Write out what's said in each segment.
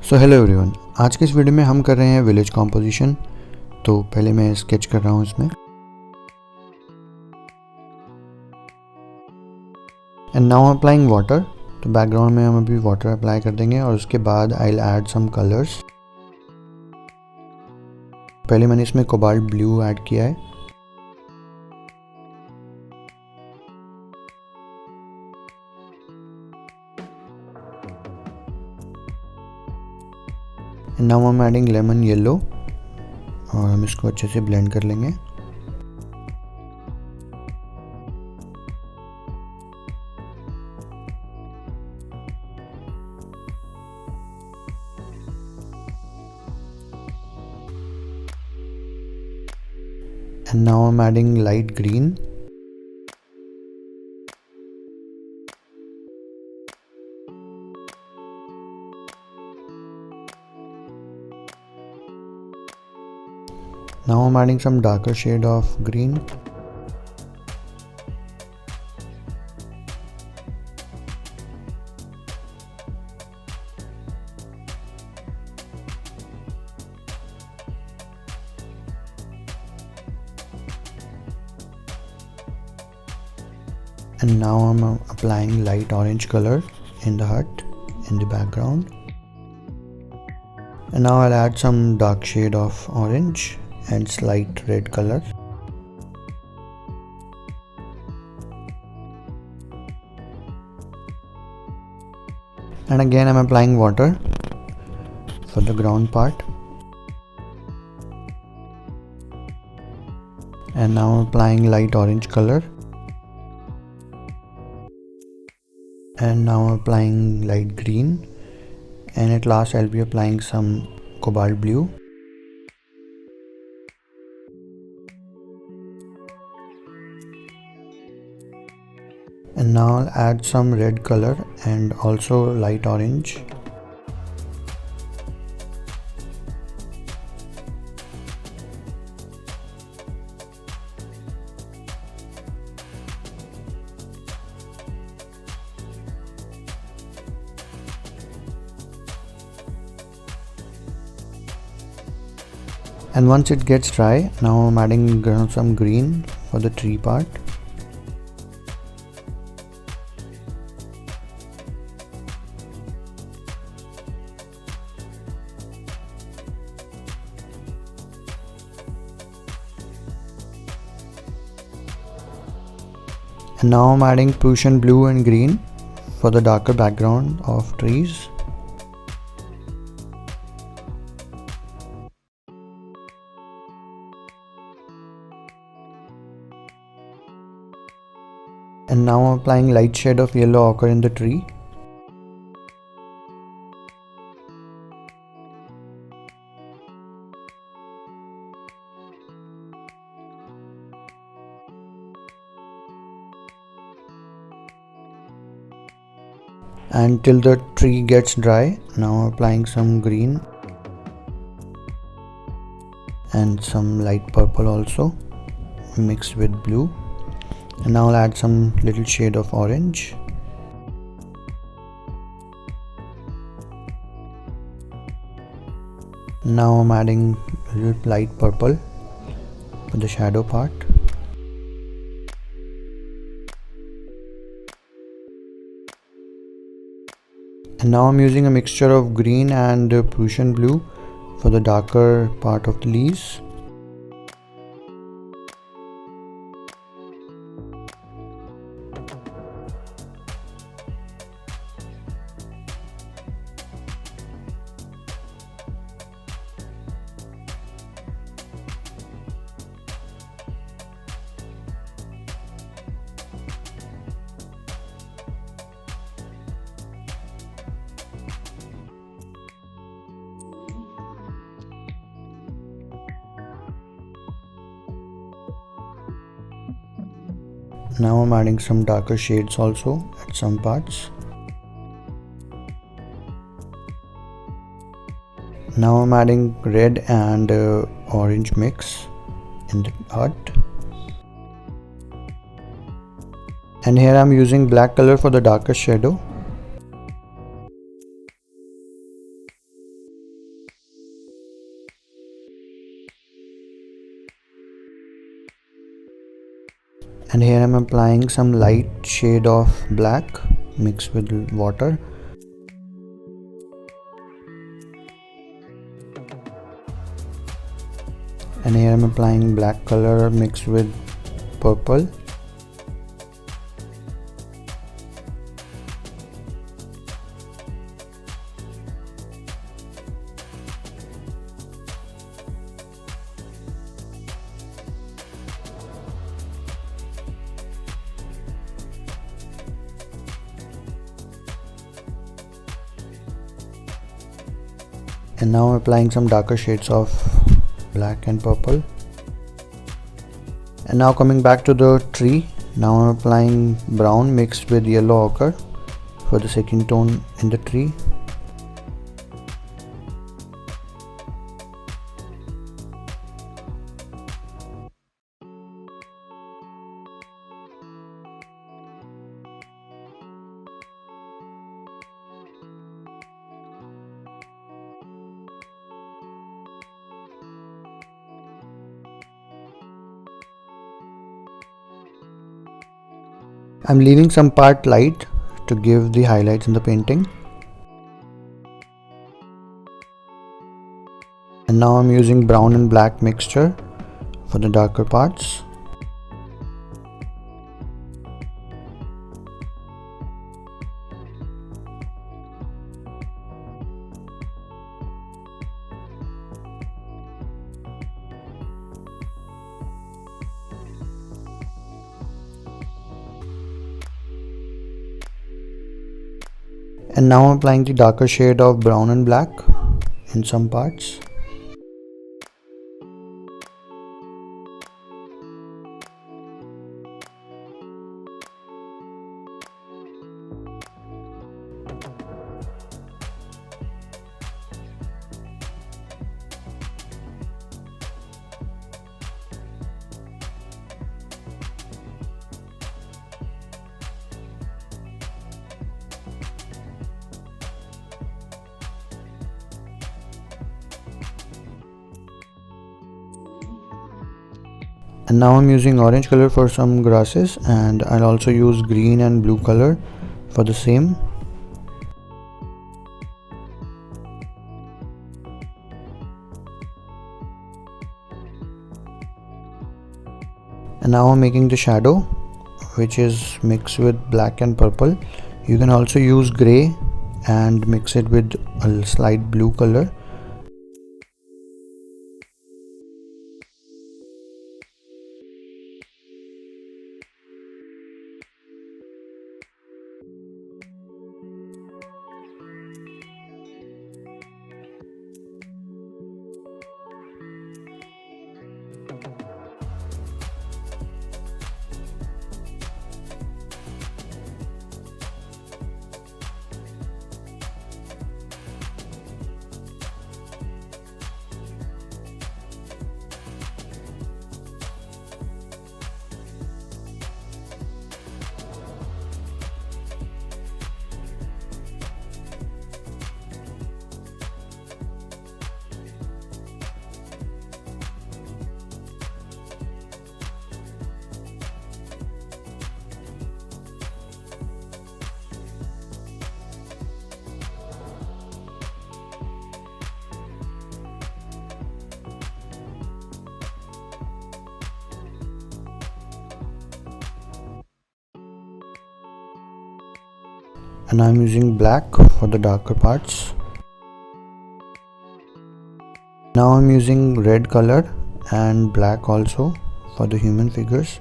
So hello everyone, आज के इस वीडियो में हम कर रहे हैं विलेज कॉम्पोजिशन। तो पहले मैं स्केच कर रहा हूँ इसमें। And now applying water. तो बैकग्राउंड में हम अभी वाटर अप्लाई कर देंगे और उसके बाद I will add some colours. पहले मैंने इसमें कोबाल्ट ब्लू ऐड किया है। And now I am adding lemon yellow और हम इसको अच्छे से ब्लेंड कर लेंगे। And now I'm adding light green. Now I'm adding some darker shade of green. And now I'm applying light orange color in the hut in the background. And now I'll add some dark shade of orange and slight red color. And again I'm applying water for the ground part. And now I'm applying light orange color. And now I'm applying light green, and at last I'll be applying some cobalt blue. And now I'll add some red color and also light orange. And once it gets dry, now I'm adding some green for the tree part. And now I'm adding Prussian blue and green for the darker background of trees. And now I'm applying light shade of yellow ochre in the tree. And till the tree gets dry, now I'm applying some green and some light purple also mixed with blue. And now I'll add some little shade of orange. Now I'm adding a little light purple for the shadow part. And now I'm using a mixture of green and Prussian blue for the darker part of the leaves. Now I'm adding some darker shades also at some parts. Now I'm adding red and orange mix in the hut. And here I'm using black color for the darker shadow. And here I'm applying some light shade of black mixed with water. And here I'm applying black color mixed with purple. And now I'm applying some darker shades of black and purple. And now coming back to the tree, now I'm applying brown mixed with yellow ochre for the second tone in the tree. I'm leaving some part light to give the highlights in the painting. And now I'm using brown and black mixture for the darker parts. And now I'm applying the darker shade of brown and black in some parts. And now I'm using orange color for some grasses, and I'll also use green and blue color for the same. And now I'm making the shadow, which is mixed with black and purple. You can also use gray and mix it with a slight blue color. And I'm using black for the darker parts. Now I'm using red color and black also for the human figures.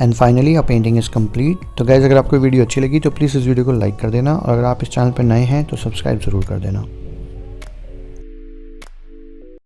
And finally our painting is complete. तो guys, अगर आपको video अच्छी लगी तो please इस video को like कर देना, और अगर आप इस चैनल पर नए हैं तो सब्सक्राइब ज़रूर कर देना।